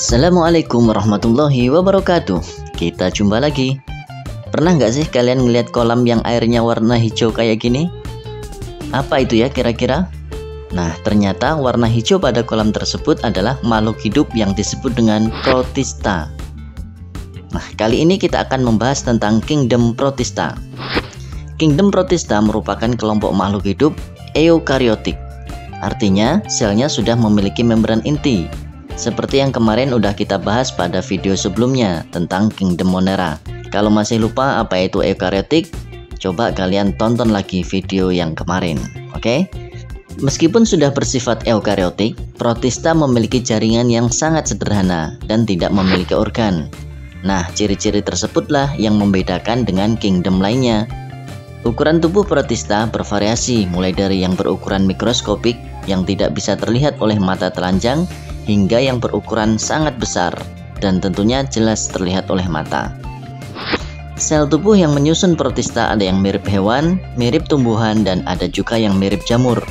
Assalamualaikum warahmatullahi wabarakatuh. Kita jumpa lagi. Pernah nggak sih kalian ngeliat kolam yang airnya warna hijau kayak gini? Apa itu ya kira-kira? Nah, ternyata warna hijau pada kolam tersebut adalah makhluk hidup yang disebut dengan protista. Nah, kali ini kita akan membahas tentang Kingdom Protista. Kingdom Protista merupakan kelompok makhluk hidup eukariotik. Artinya, selnya sudah memiliki membran inti. Seperti yang kemarin udah kita bahas pada video sebelumnya tentang Kingdom Monera. Kalau masih lupa apa itu eukariotik, coba kalian tonton lagi video yang kemarin, oke? Meskipun sudah bersifat eukariotik, protista memiliki jaringan yang sangat sederhana dan tidak memiliki organ. Nah, ciri-ciri tersebutlah yang membedakan dengan kingdom lainnya. Ukuran tubuh protista bervariasi mulai dari yang berukuran mikroskopik yang tidak bisa terlihat oleh mata telanjang hingga yang berukuran sangat besar dan tentunya jelas terlihat oleh mata. Sel tubuh yang menyusun protista ada yang mirip hewan, mirip tumbuhan, dan ada juga yang mirip jamur,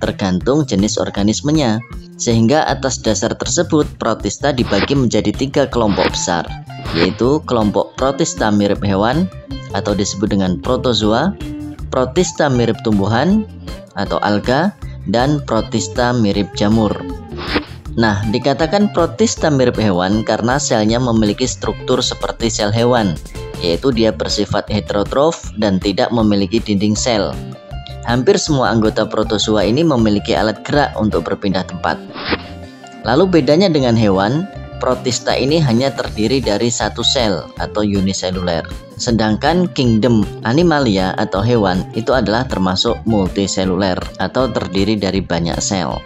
tergantung jenis organismenya. Sehingga atas dasar tersebut protista dibagi menjadi 3 kelompok besar, yaitu kelompok protista mirip hewan atau disebut dengan protozoa, protista mirip tumbuhan atau alga, dan protista mirip jamur. Nah, dikatakan protista mirip hewan karena selnya memiliki struktur seperti sel hewan, yaitu dia bersifat heterotrof dan tidak memiliki dinding sel. Hampir semua anggota protozoa ini memiliki alat gerak untuk berpindah tempat. Lalu bedanya dengan hewan, protista ini hanya terdiri dari satu sel atau uniseluler. Sedangkan kingdom animalia atau hewan itu adalah termasuk multiseluler atau terdiri dari banyak sel.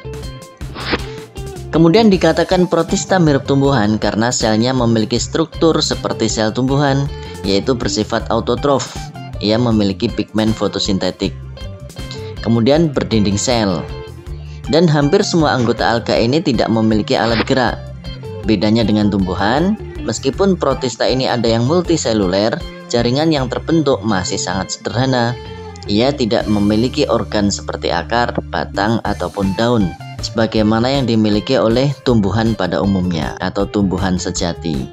Kemudian dikatakan protista mirip tumbuhan karena selnya memiliki struktur seperti sel tumbuhan, yaitu bersifat autotrof. Ia memiliki pigmen fotosintetik. Kemudian berdinding sel. Dan hampir semua anggota alga ini tidak memiliki alat gerak. Bedanya dengan tumbuhan, meskipun protista ini ada yang multiseluler, jaringan yang terbentuk masih sangat sederhana. Ia tidak memiliki organ seperti akar, batang, ataupun daun, sebagaimana yang dimiliki oleh tumbuhan pada umumnya atau tumbuhan sejati.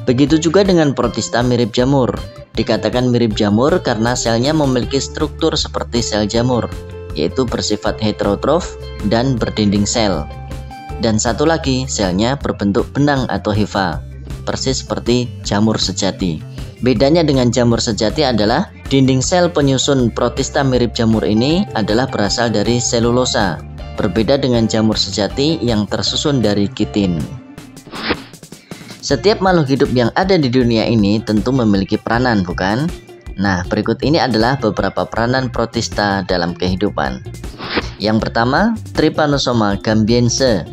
Begitu juga dengan protista mirip jamur. Dikatakan mirip jamur karena selnya memiliki struktur seperti sel jamur, yaitu bersifat heterotrof dan berdinding sel. Dan satu lagi, selnya berbentuk benang atau hifa, persis seperti jamur sejati. Bedanya dengan jamur sejati adalah dinding sel penyusun protista mirip jamur ini adalah berasal dari selulosa, berbeda dengan jamur sejati yang tersusun dari kitin. Setiap makhluk hidup yang ada di dunia ini tentu memiliki peranan, bukan? Nah, berikut ini adalah beberapa peranan protista dalam kehidupan. Yang pertama, Trypanosoma gambiense.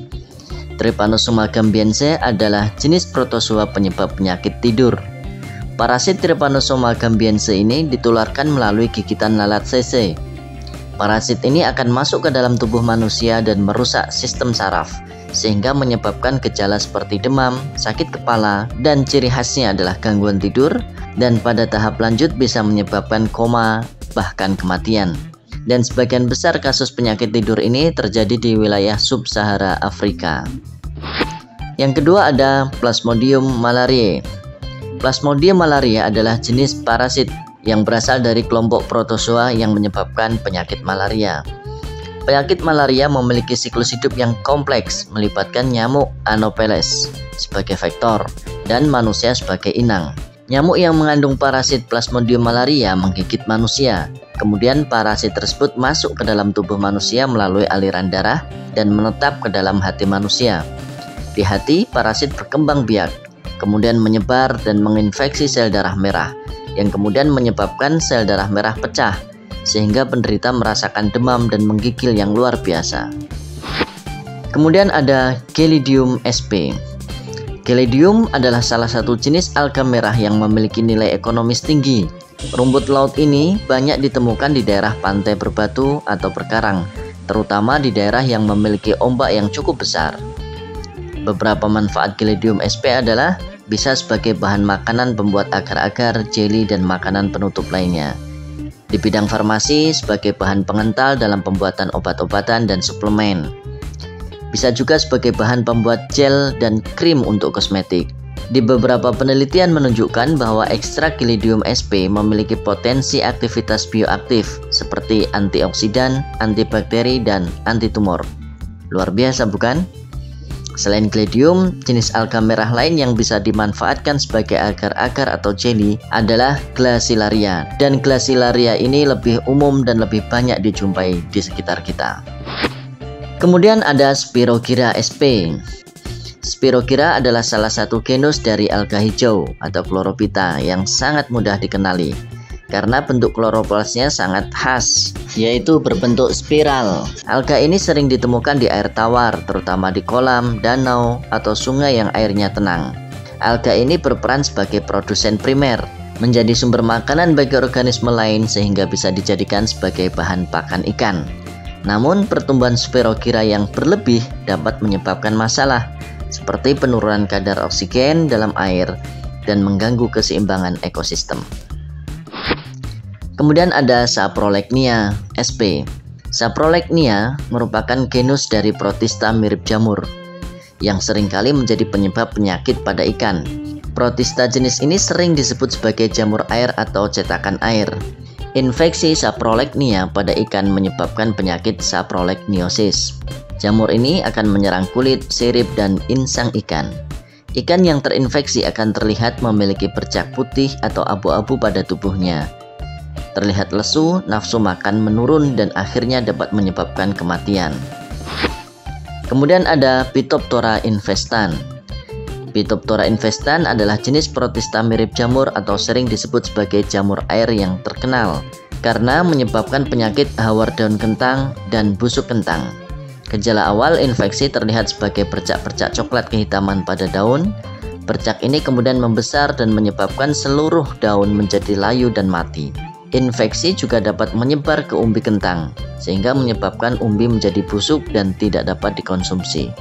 Trypanosoma gambiense adalah jenis protozoa penyebab penyakit tidur. Parasit Trypanosoma gambiense ini ditularkan melalui gigitan lalat CC. Parasit ini akan masuk ke dalam tubuh manusia dan merusak sistem saraf, sehingga menyebabkan gejala seperti demam, sakit kepala, dan ciri khasnya adalah gangguan tidur, dan pada tahap lanjut bisa menyebabkan koma, bahkan kematian. Dan sebagian besar kasus penyakit tidur ini terjadi di wilayah sub-Sahara Afrika. Yang kedua ada Plasmodium malariae. Plasmodium malariae adalah jenis parasit yang berasal dari kelompok protozoa yang menyebabkan penyakit malaria. Penyakit malaria memiliki siklus hidup yang kompleks, melibatkan nyamuk Anopheles sebagai vektor dan manusia sebagai inang. Nyamuk yang mengandung parasit Plasmodium malaria menggigit manusia. Kemudian parasit tersebut masuk ke dalam tubuh manusia melalui aliran darah dan menetap ke dalam hati manusia. Di hati, parasit berkembang biak, kemudian menyebar dan menginfeksi sel darah merah, yang kemudian menyebabkan sel darah merah pecah, sehingga penderita merasakan demam dan menggigil yang luar biasa. Kemudian ada Gelidium sp. Gelidium adalah salah satu jenis alga merah yang memiliki nilai ekonomis tinggi. Rumput laut ini banyak ditemukan di daerah pantai berbatu atau berkarang, terutama di daerah yang memiliki ombak yang cukup besar. Beberapa manfaat Gelidium sp adalah bisa sebagai bahan makanan pembuat agar-agar, jeli, dan makanan penutup lainnya. Di bidang farmasi sebagai bahan pengental dalam pembuatan obat-obatan dan suplemen. Bisa juga sebagai bahan pembuat gel dan krim untuk kosmetik. Di beberapa penelitian menunjukkan bahwa ekstrak Gelidium sp memiliki potensi aktivitas bioaktif seperti antioksidan, antibakteri, dan antitumor. Luar biasa bukan? Selain Gelidium, jenis alga merah lain yang bisa dimanfaatkan sebagai agar-agar atau jelly adalah Glacilaria. Dan Glacilaria ini lebih umum dan lebih banyak dijumpai di sekitar kita. Kemudian ada Spirogyra sp. Spirogyra adalah salah satu genus dari alga hijau atau Chlorophyta yang sangat mudah dikenali karena bentuk kloroplasnya sangat khas, yaitu berbentuk spiral. Alga ini sering ditemukan di air tawar, terutama di kolam, danau, atau sungai yang airnya tenang. Alga ini berperan sebagai produsen primer, menjadi sumber makanan bagi organisme lain sehingga bisa dijadikan sebagai bahan pakan ikan. Namun pertumbuhan Spirogyra yang berlebih dapat menyebabkan masalah seperti penurunan kadar oksigen dalam air dan mengganggu keseimbangan ekosistem. Kemudian ada Saprolegnia sp. Saprolegnia merupakan genus dari Protista mirip jamur yang seringkali menjadi penyebab penyakit pada ikan. Protista jenis ini sering disebut sebagai jamur air atau cetakan air. Infeksi Saprolegnia pada ikan menyebabkan penyakit saprolegnosis. Jamur ini akan menyerang kulit, sirip, dan insang ikan. Ikan yang terinfeksi akan terlihat memiliki bercak putih atau abu-abu pada tubuhnya. Terlihat lesu, nafsu makan menurun, dan akhirnya dapat menyebabkan kematian. Kemudian ada Phytophthora infestan. Phytophthora infestan adalah jenis Protista mirip jamur atau sering disebut sebagai jamur air yang terkenal karena menyebabkan penyakit hawar daun kentang dan busuk kentang. Gejala awal infeksi terlihat sebagai bercak-bercak coklat kehitaman pada daun. Bercak ini kemudian membesar dan menyebabkan seluruh daun menjadi layu dan mati. Infeksi juga dapat menyebar ke umbi kentang, sehingga menyebabkan umbi menjadi busuk dan tidak dapat dikonsumsi.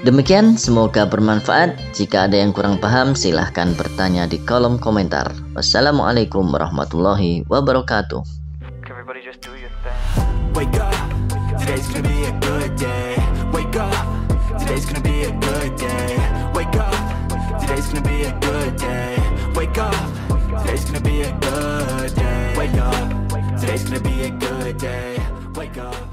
Demikian, semoga bermanfaat. Jika ada yang kurang paham, silahkan bertanya di kolom komentar. Wassalamualaikum warahmatullahi wabarakatuh. Today's gonna be a good day. Wake up. Today's gonna be a good day. Wake up. Today's gonna be a good day. Wake up. Today's gonna be a good day. Wake up. Today's gonna be a good day. Wake up.